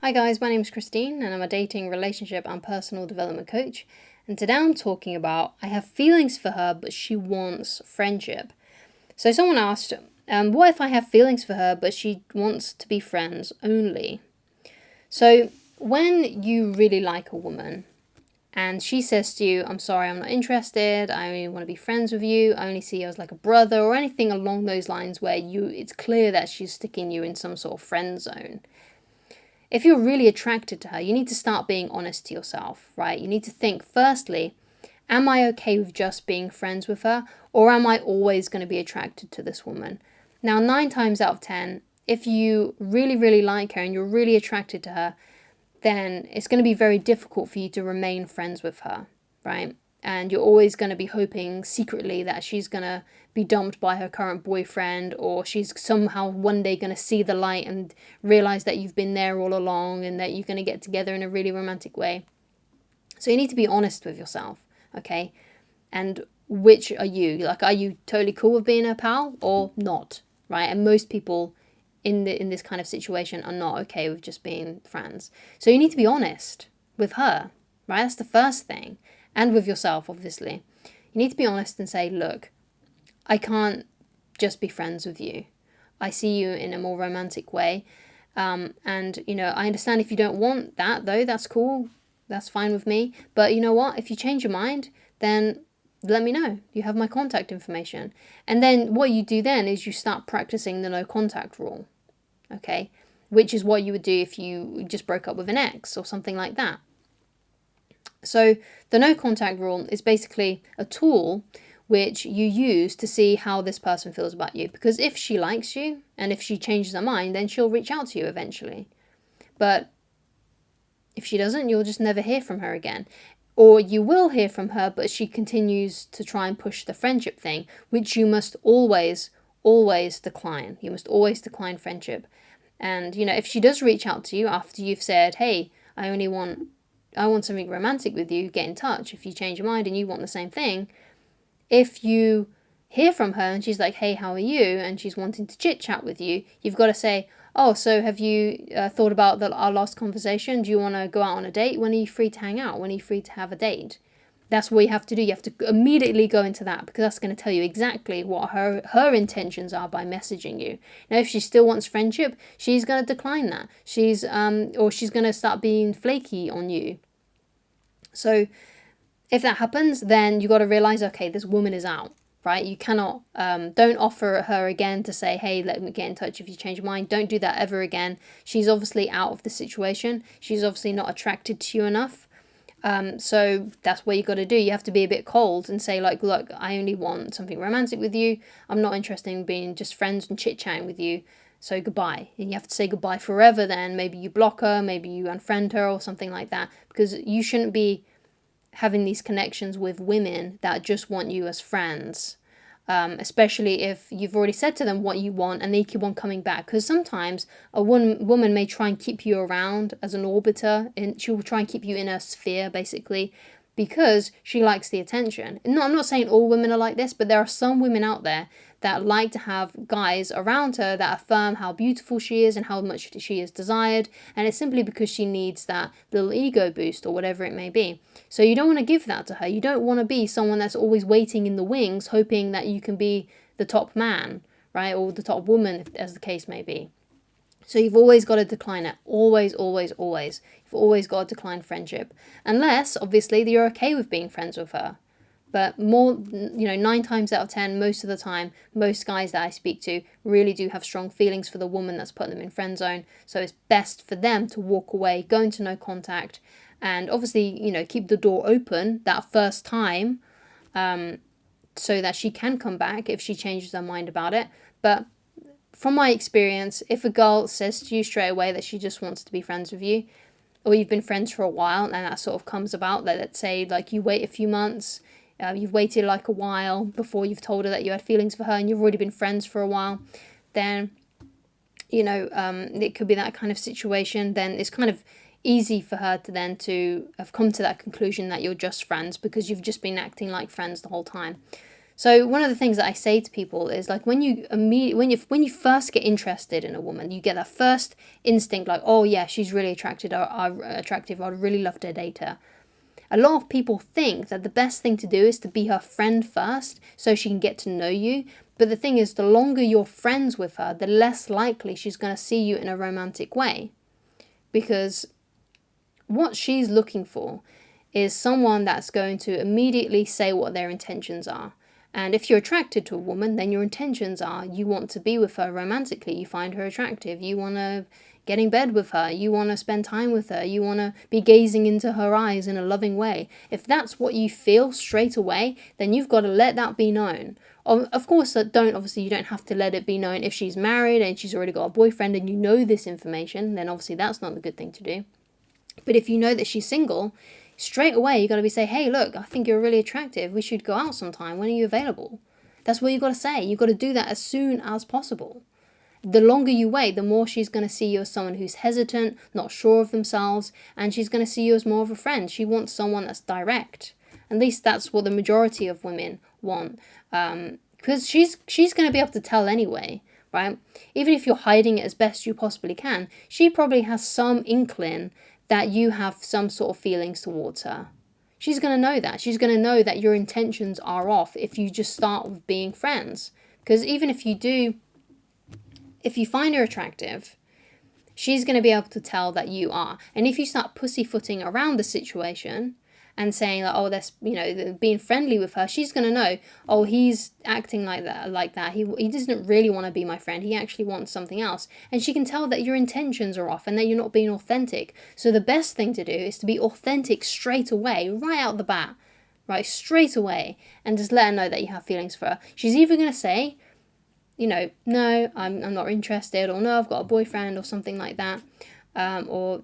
Hi guys, my name is Christine and I'm a dating, relationship and personal development coach. And today I'm talking about I have feelings for her but she wants friendship. So someone asked, what if I have feelings for her but she wants to be friends only? So when you really like a woman and she says to you, I'm sorry, I'm not interested, I only want to be friends with you, I only see you as like a brother, or anything along those lines where it's clear that she's sticking you in some sort of friend zone. If you're really attracted to her, you need to start being honest to yourself, right? You need to think, firstly, am I okay with just being friends with her? Or am I always going to be attracted to this woman? Now, 9 times out of 10, if you really, really like her and you're really attracted to her, then it's going to be very difficult for you to remain friends with her, right? And you're always going to be hoping secretly that she's going to be dumped by her current boyfriend, or she's somehow one day going to see the light and realize that you've been there all along and that you're going to get together in a really romantic way. So you need to be honest with yourself, okay? And which are you? Like, are you totally cool with being a pal or not, right? And most people in this kind of situation are not okay with just being friends. So you need to be honest with her, right? That's the first thing. And with yourself, obviously. You need to be honest and say, look, I can't just be friends with you. I see you in a more romantic way. And, I understand if you don't want that, though, that's cool. That's fine with me. But you know what? If you change your mind, then let me know. You have my contact information. And then what you do then is you start practicing the no contact rule. Okay? Which is what you would do if you just broke up with an ex or something like that. So the no contact rule is basically a tool which you use to see how this person feels about you. Because if she likes you and if she changes her mind, then she'll reach out to you eventually. But if she doesn't, you'll just never hear from her again. Or you will hear from her, but she continues to try and push the friendship thing, which you must always, always decline. You must always decline friendship. And, if she does reach out to you after you've said, hey, I want something romantic with you, get in touch. If you change your mind and you want the same thing, if you hear from her and she's like, hey, how are you? And she's wanting to chit chat with you, you've got to say, oh, so have you thought about our last conversation? Do you want to go out on a date? When are you free to hang out? When are you free to have a date? That's what you have to do. You have to immediately go into that, because that's going to tell you exactly what her intentions are by messaging you. Now, if she still wants friendship, she's going to decline that. She's going to start being flaky on you. So if that happens, then you got to realize, okay, this woman is out, right? You cannot, don't offer her again to say, hey, let me get in touch if you change your mind. Don't do that ever again. She's obviously out of the situation. She's obviously not attracted to you enough. So that's what you got to do. You have to be a bit cold and say, like, look, I only want something romantic with you. I'm not interested in being just friends and chit-chatting with you. So goodbye. And you have to say goodbye forever then. Maybe you block her, maybe you unfriend her or something like that. Because you shouldn't be having these connections with women that just want you as friends. Especially if you've already said to them what you want and they keep on coming back. Because sometimes a woman may try and keep you around as an orbiter, and she will try and keep you in her sphere, basically, because she likes the attention. And no, I'm not saying all women are like this, but there are some women out there that like to have guys around her that affirm how beautiful she is and how much she is desired, and it's simply because she needs that little ego boost or whatever it may be. So you don't want to give that to her. You don't want to be someone that's always waiting in the wings, hoping that you can be the top man, right, or the top woman, as the case may be. So you've always got to decline it. Always, always, always. You've always got to decline friendship. Unless, obviously, you're okay with being friends with her. But 9 times out of 10, most of the time, most guys that I speak to really do have strong feelings for the woman that's put them in friend zone. So it's best for them to walk away, go into no contact, and obviously, keep the door open that first time, so that she can come back if she changes her mind about it. But from my experience, if a girl says to you straight away that she just wants to be friends with you, or you've been friends for a while, and that sort of comes about, that let's say like you wait a few months, you've waited like a while before you've told her that you had feelings for her, and you've already been friends for a while, then, it could be that kind of situation. Then it's kind of easy for her to have come to that conclusion that you're just friends because you've just been acting like friends the whole time. So one of the things that I say to people is like when you first get interested in a woman, you get that first instinct like, oh yeah, she's really attractive. I'd really love to date her. A lot of people think that the best thing to do is to be her friend first so she can get to know you. But the thing is, the longer you're friends with her, the less likely she's going to see you in a romantic way. Because what she's looking for is someone that's going to immediately say what their intentions are. And if you're attracted to a woman, then your intentions are you want to be with her romantically. You find her attractive. You want to get in bed with her. You want to spend time with her. You want to be gazing into her eyes in a loving way. If that's what you feel straight away, then you've got to let that be known. Of course, you don't have to let it be known if she's married and she's already got a boyfriend and you know this information, then obviously that's not the good thing to do. But if you know that she's single, straight away you got to say, hey, look, I think you're really attractive. We should go out sometime. When are you available? That's what you got to say. You got to do that as soon as possible. The longer you wait, the more she's going to see you as someone who's hesitant, not sure of themselves, and she's going to see you as more of a friend. She wants someone that's direct. At least that's what the majority of women want. Because she's going to be able to tell anyway, right? Even if you're hiding it as best you possibly can, she probably has some inkling that you have some sort of feelings towards her. She's going to know that. She's going to know that your intentions are off if you just start with being friends. Because even if you find her attractive, she's going to be able to tell that you are. And if you start pussyfooting around the situation and saying like, oh, that's, being friendly with her, she's going to know, oh, he's acting like that. He doesn't really want to be my friend. He actually wants something else. And she can tell that your intentions are off and that you're not being authentic. So the best thing to do is to be authentic straight away, right out the bat, right, straight away, and just let her know that you have feelings for her. She's either going to say, no, I'm not interested, or no, I've got a boyfriend, or something like that. Or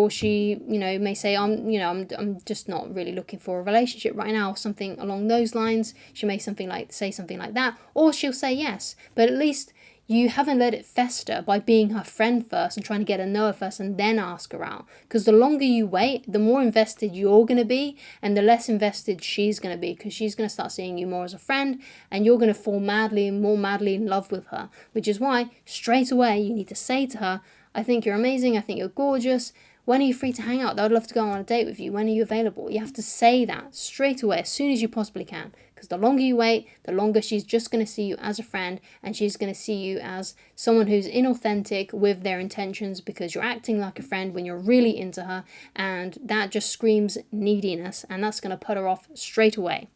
she may say, I'm just not really looking for a relationship right now, or something along those lines. She may say something like that, or she'll say yes. But at least you haven't let it fester by being her friend first and trying to get to know her first and then ask her out. Because the longer you wait, the more invested you're going to be and the less invested she's going to be, because she's going to start seeing you more as a friend and you're going to fall more madly in love with her. Which is why straight away you need to say to her, I think you're amazing, I think you're gorgeous. When are you free to hang out? I'd love to go on a date with you. When are you available? You have to say that straight away, as soon as you possibly can. Because the longer you wait, the longer she's just going to see you as a friend, and she's going to see you as someone who's inauthentic with their intentions, because you're acting like a friend when you're really into her, and that just screams neediness, and that's going to put her off straight away.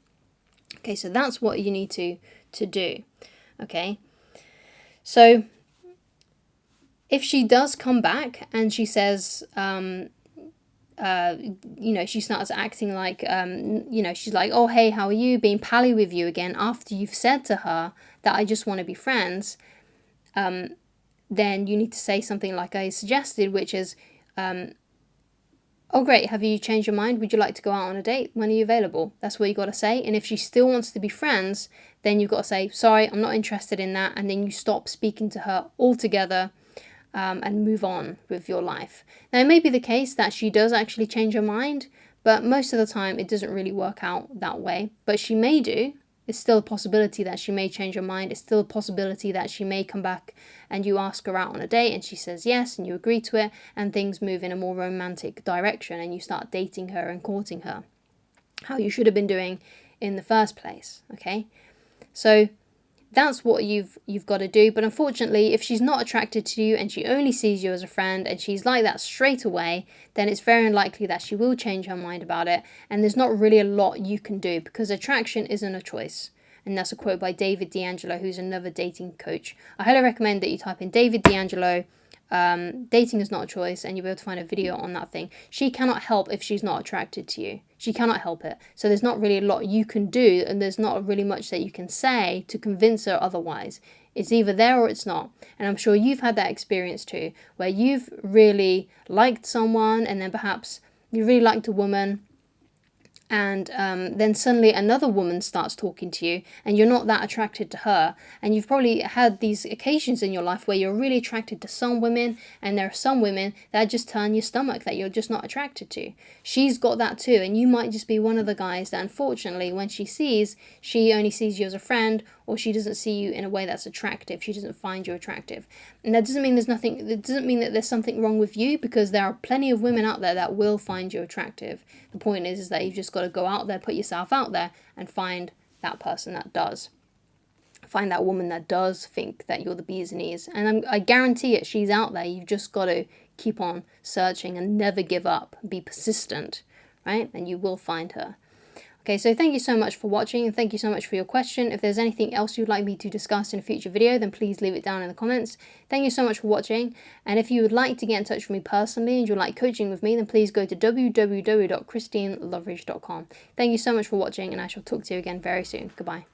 Okay, so that's what you need to do. Okay, so if she does come back and she says, she starts acting like, she's like, oh, hey, how are you? Being pally with you again after you've said to her that I just want to be friends, then you need to say something like I suggested, which is, oh, great, have you changed your mind? Would you like to go out on a date? When are you available? That's what you got to say. And if she still wants to be friends, then you've got to say, sorry, I'm not interested in that. And then you stop speaking to her altogether. And move on with your life. Now, it may be the case that she does actually change her mind, but most of the time it doesn't really work out that way. But she may do. It's still a possibility that she may change her mind. It's still a possibility that she may come back and you ask her out on a date and she says yes and you agree to it and things move in a more romantic direction and you start dating her and courting her, how you should have been doing in the first place. Okay, so that's what you've got to do. But unfortunately, if she's not attracted to you and she only sees you as a friend and she's like that straight away, then it's very unlikely that she will change her mind about it. And there's not really a lot you can do, because attraction isn't a choice. And that's a quote by David D'Angelo, who's another dating coach. I highly recommend that you type in David D'Angelo, dating is not a choice, and you'll be able to find a video on that thing. She cannot help if she's not attracted to you. She cannot help it. So there's not really a lot you can do, and there's not really much that you can say to convince her otherwise. It's either there or it's not. And I'm sure you've had that experience too, where you've really liked someone, and then perhaps you really liked a woman, and then suddenly another woman starts talking to you and you're not that attracted to her, and you've probably had these occasions in your life where you're really attracted to some women and there are some women that just turn your stomach, that you're just not attracted to. She's got that too, and you might just be one of the guys that unfortunately when she only sees you as a friend, or she doesn't see you in a way that's attractive. She doesn't find you attractive. And that doesn't mean it doesn't mean that there's something wrong with you, because there are plenty of women out there that will find you attractive. The point is that you've just got to go out there, put yourself out there, and find that person that does. Find that woman that does think that you're the bee's knees. And I guarantee it, she's out there. You've just got to keep on searching and never give up. Be persistent, right? And you will find her. Okay, so thank you so much for watching, and thank you so much for your question. If there's anything else you'd like me to discuss in a future video, then please leave it down in the comments. Thank you so much for watching, and if you would like to get in touch with me personally and you'd like coaching with me, then please go to www.christineloveridge.com. Thank you so much for watching, and I shall talk to you again very soon. Goodbye.